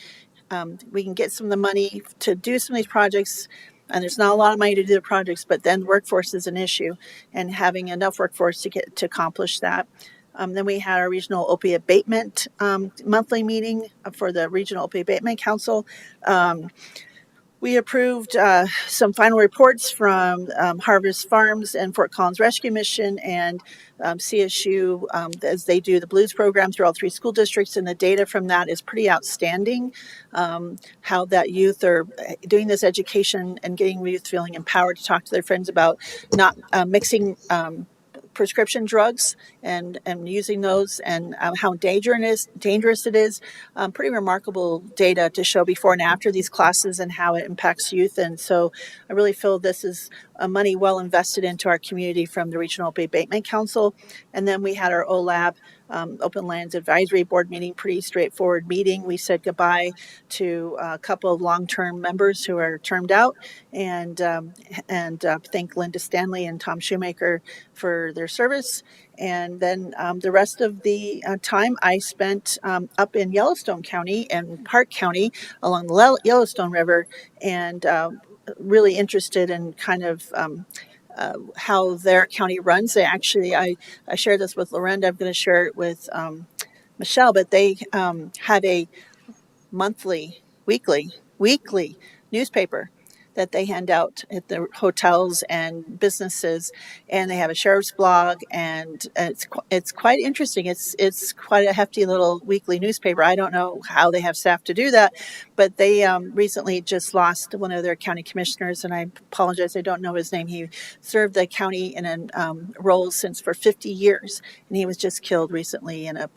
we can get some of the money to do some of these projects, and there's not a lot of money to do the projects, but then workforce is an issue, and having enough workforce to accomplish that. Then we had our regional opioid abatement monthly meeting for the Regional Opioid Abatement Council. We approved some final reports from Harvest Farms and Fort Collins Rescue Mission and CSU as they do the Blues program through all 3 school districts. And the data from that is pretty outstanding. How that youth are doing this education and getting youth feeling empowered to talk to their friends about not mixing prescription drugs and using those, and how dangerous it is. Pretty remarkable data to show before and after these classes and how it impacts youth. And so I really feel this is money well invested into our community from the Regional Opioid Abatement Council. And then we had our OLAB, Open Lands Advisory Board meeting, pretty straightforward meeting. We said goodbye to a couple of long-term members who are termed out, and thank Linda Stanley and Tom Shoemaker for their service. And then the rest of the time I spent up in Yellowstone County and Park County along the Yellowstone River, and really interested in kind of how their county runs. I shared this with Lorinda. I'm going to share it with Michelle, but they have a weekly newspaper that they hand out at the hotels and businesses, and they have a sheriff's blog, and it's quite interesting. It's quite a hefty little weekly newspaper. I don't know how they have staff to do that, but they recently just lost one of their county commissioners, and I apologize, I don't know his name. He served the county in a role for 50 years, and he was just killed recently in a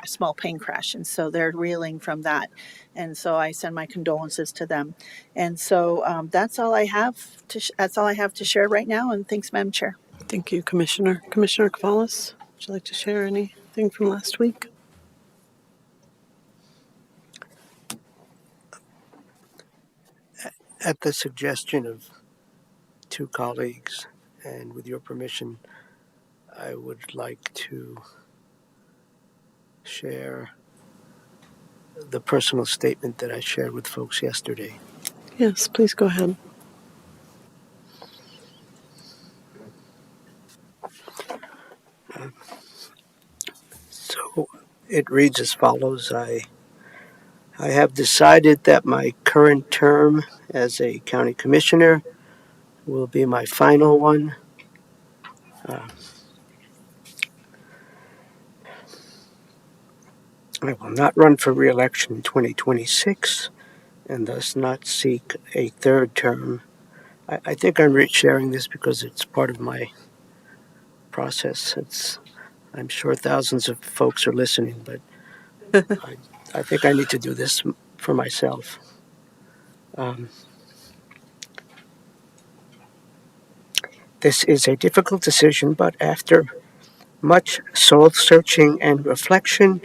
small plane crash, and so they're reeling from that. And so I send my condolences to them. And so that's all I have to share right now. And thanks, Madam Chair. Thank you, Commissioner. Commissioner Cavallis, would you like to share anything from last week? At the suggestion of 2 colleagues, and with your permission, I would like to share the personal statement that I shared with folks yesterday. Yes, please go ahead. So it reads as follows. I have decided that my current term as a county commissioner will be my final one. I will not run for re-election in 2026 and thus not seek a 3rd term. I think I'm sharing this because it's part of my process. I'm sure thousands of folks are listening, but I think I need to do this for myself. This is a difficult decision, but after much soul-searching and reflection,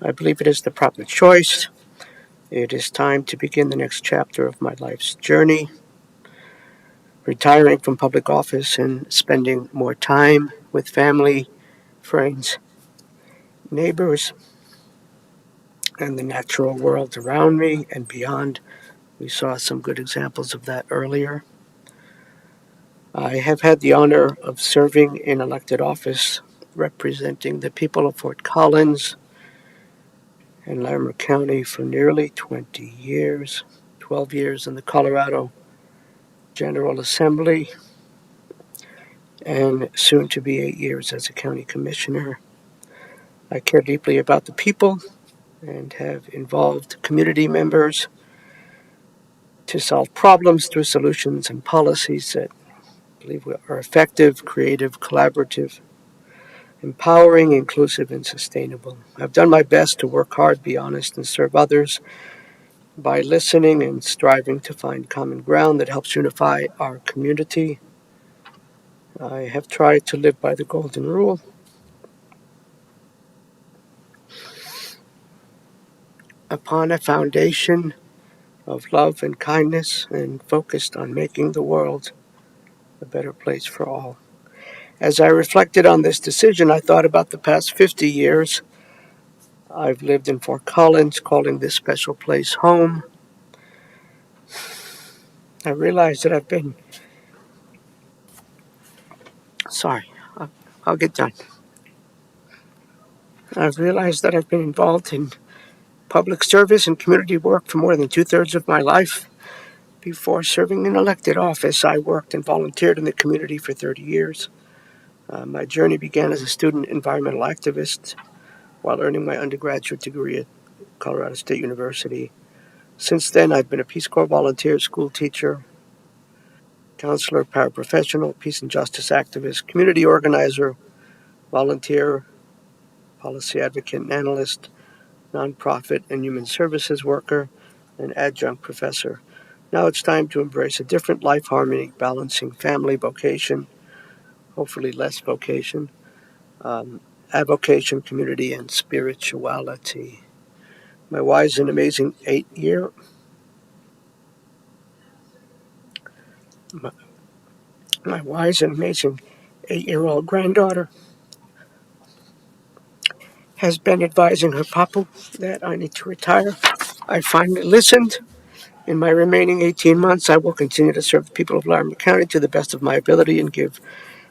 I believe it is the proper choice. It is time to begin the next chapter of my life's journey, retiring from public office and spending more time with family, friends, neighbors, and the natural world around me and beyond. We saw some good examples of that earlier. I have had the honor of serving in elected office representing the people of Fort Collins and Larimer County for nearly 20 years, 12 years in the Colorado General Assembly, and soon to be 8 years as a county commissioner. I care deeply about the people and have involved community members to solve problems through solutions and policies that I believe are effective, creative, collaborative, empowering, inclusive, and sustainable. I've done my best to work hard, be honest, and serve others by listening and striving to find common ground that helps unify our community. I have tried to live by the golden rule. Upon a foundation of love and kindness and focused on making the world a better place for all. As I reflected on this decision, I thought about the past 50 years. I've lived in Fort Collins, calling this special place home. I realized that I've been, sorry, I'll get done. I've realized that I've been involved in public service and community work for more than 2/3 of my life. Before serving in elected office, I worked and volunteered in the community for 30 years. My journey began as a student environmental activist while earning my undergraduate degree at Colorado State University. Since then, I've been a Peace Corps volunteer, school teacher, counselor, paraprofessional, peace and justice activist, community organizer, volunteer, policy advocate and analyst, nonprofit and human services worker, and adjunct professor. Now it's time to embrace a different life harmony, balancing family, vocation, hopefully less vocation, avocation, community, and spirituality. My wise and amazing 8-year my wise and amazing 8-year-old granddaughter has been advising her papa that I need to retire. I finally listened. In my remaining 18 months, I will continue to serve the people of Larimer County to the best of my ability and give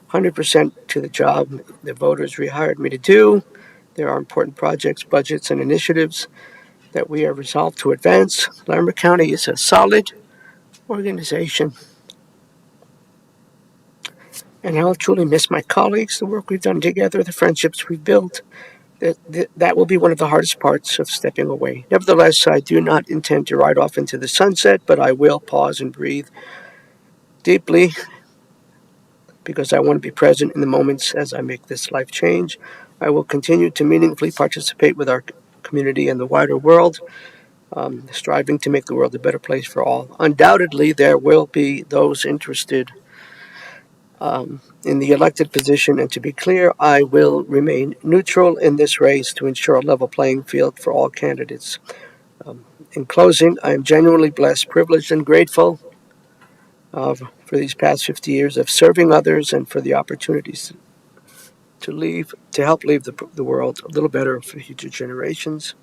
100% to the job the voters rehired me to do. There are important projects, budgets, and initiatives that we are resolved to advance. Larimer County is a solid organization, and I'll truly miss my colleagues, the work we've done together, the friendships we've built. That will be one of the hardest parts of stepping away. Nevertheless, I do not intend to ride off into the sunset, but I will pause and breathe deeply because I want to be present in the moments as I make this life change. I will continue to meaningfully participate with our community and the wider world, striving to make the world a better place for all. Undoubtedly, there will be those interested in the elected position, and to be clear, I will remain neutral in this race to ensure a level playing field for all candidates. In closing, I am genuinely blessed, privileged, and grateful for these past 50 years of serving others and for the opportunities to help leave the world a little better for future generations.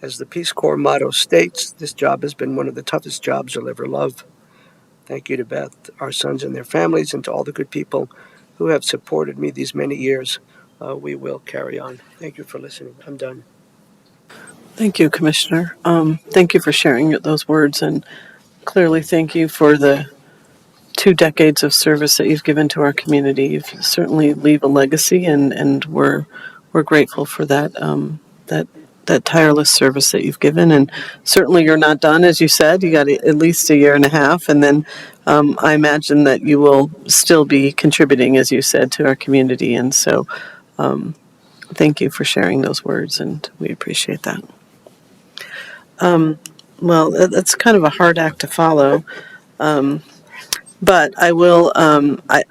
As the Peace Corps motto states, this job has been one of the toughest jobs you'll ever love. Thank you to Beth, our sons and their families, and to all the good people who have supported me these many years. We will carry on. Thank you for listening. I'm done. Thank you, Commissioner. Thank you for sharing those words, and clearly thank you for the 2 decades of service that you've given to our community. You've certainly leave a legacy, and we're grateful for that that tireless service that you've given. And certainly you're not done, as you said. You got at least a year and a half, and then I imagine that you will still be contributing, as you said, to our community. And so, thank you for sharing those words, and we appreciate that. Well, that's kind of a hard act to follow. But I will,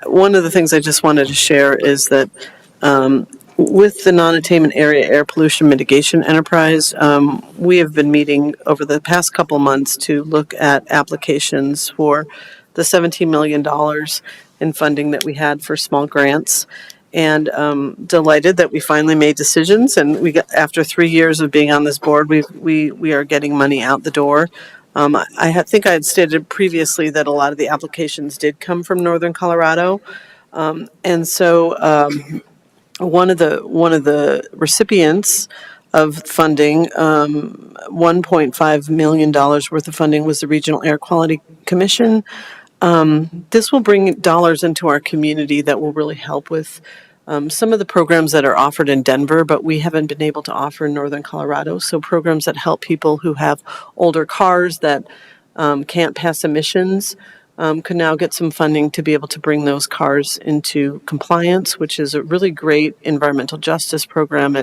one of the things I just wanted to share is that with the non-attainment area air pollution mitigation enterprise, we have been meeting over the past couple months to look at applications for the $17 million in funding that we had for small grants. And delighted that we finally made decisions, and we got, after 3 years of being on this board, we are getting money out the door. Think I had stated previously that a lot of the applications did come from Northern Colorado, and so one of the recipients of funding, $1.5 million worth of funding, was the Regional Air Quality Commission. This will bring dollars into our community that will really help with some of the programs that are offered in Denver, but we haven't been able to offer in Northern Colorado. So programs that help people who have older cars that can't pass emissions could now get some funding to be able to bring those cars into compliance, which is a really great environmental justice program.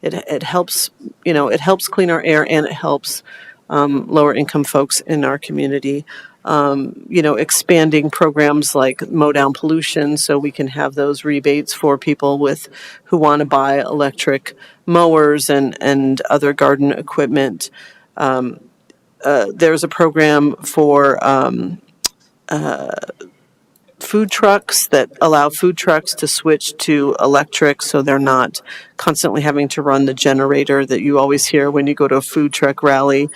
It helps, it helps clean our air, and it helps lower income folks in our community. Expanding programs like mow down pollution, so we can have those rebates for people who want to buy electric mowers and other garden equipment. there's a program for food trucks that allow food trucks to switch to electric, so they're not constantly having to run the generator that you always hear when you go to a food truck rally.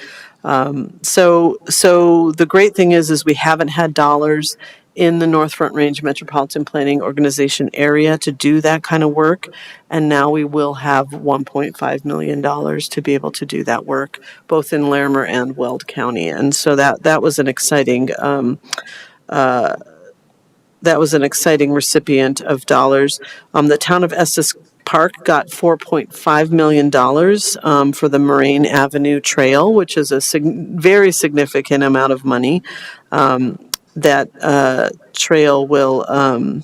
So the great thing is we haven't had dollars in the North Front Range Metropolitan Planning Organization area to do that kind of work, and now we will have $1.5 million to be able to do that work, both in Larimer and Weld County, and so that was an exciting. That was an exciting recipient of dollars. The town of Estes Park got $4.5 million for the Moraine Avenue Trail, which is a very significant amount of money. That trail will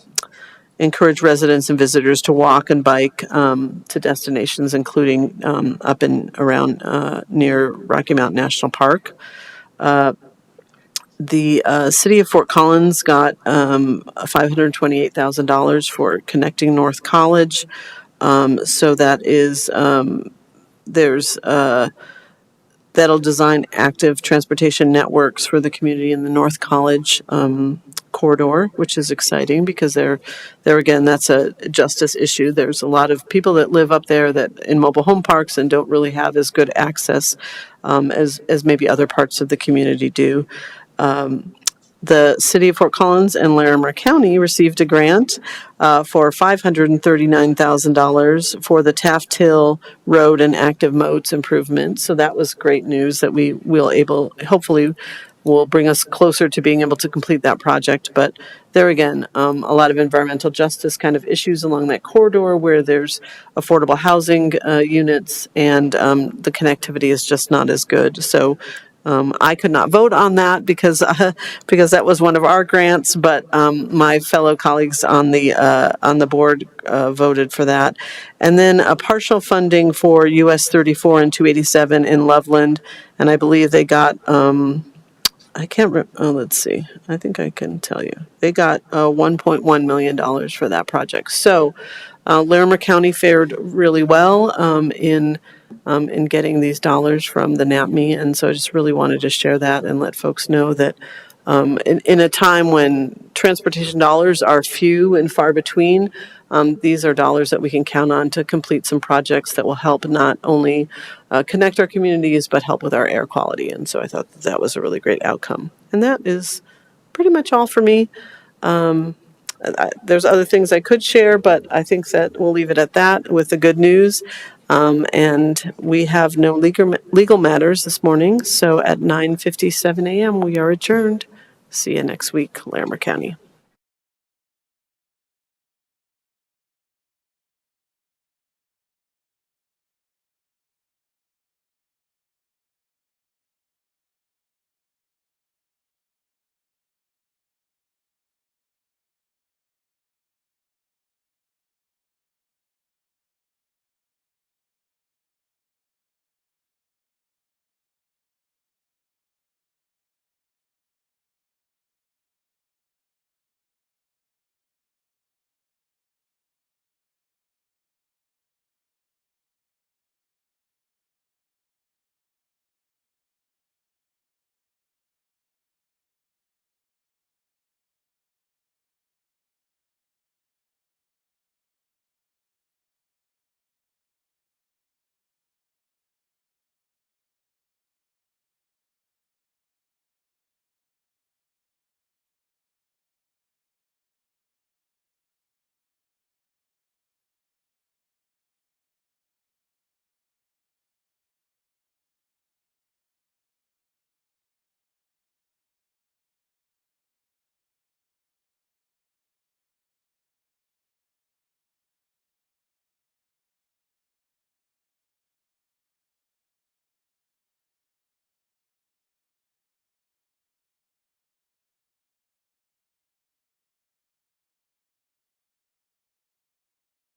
encourage residents and visitors to walk and bike to destinations, including up and around near Rocky Mountain National Park. The city of Fort Collins got $528,000 for connecting North College. So that is, there's, that'll design active transportation networks for the community in the North College corridor, which is exciting because there again, that's a justice issue. There's a lot of people that live up there that in mobile home parks and don't really have as good access as maybe other parts of the community do. The city of Fort Collins and Larimer County received a grant for $539,000 for the Taft Hill Road and Active Modes improvement. So that was great news that we will hopefully will bring us closer to being able to complete that project. But there again, a lot of environmental justice kind of issues along that corridor where there's affordable housing units and the connectivity is just not as good. So I could not vote on that because that was one of our grants, but my fellow colleagues on the board voted for that. And then a partial funding for US 34 and 287 in Loveland, and I believe they got let's see. I think I can tell you. They got $1.1 million for that project. So Larimer County fared really well in getting these dollars from the NAPME. And so I just really wanted to share that and let folks know that in a time when transportation dollars are few and far between, these are dollars that we can count on to complete some projects that will help not only connect our communities, but help with our air quality. And so I thought that was a really great outcome. And that is pretty much all for me. There's other things I could share, but I think that we'll leave it at that with the good news. And we have no legal matters this morning. So at 9:57 a.m. we are adjourned. See you next week, Larimer County.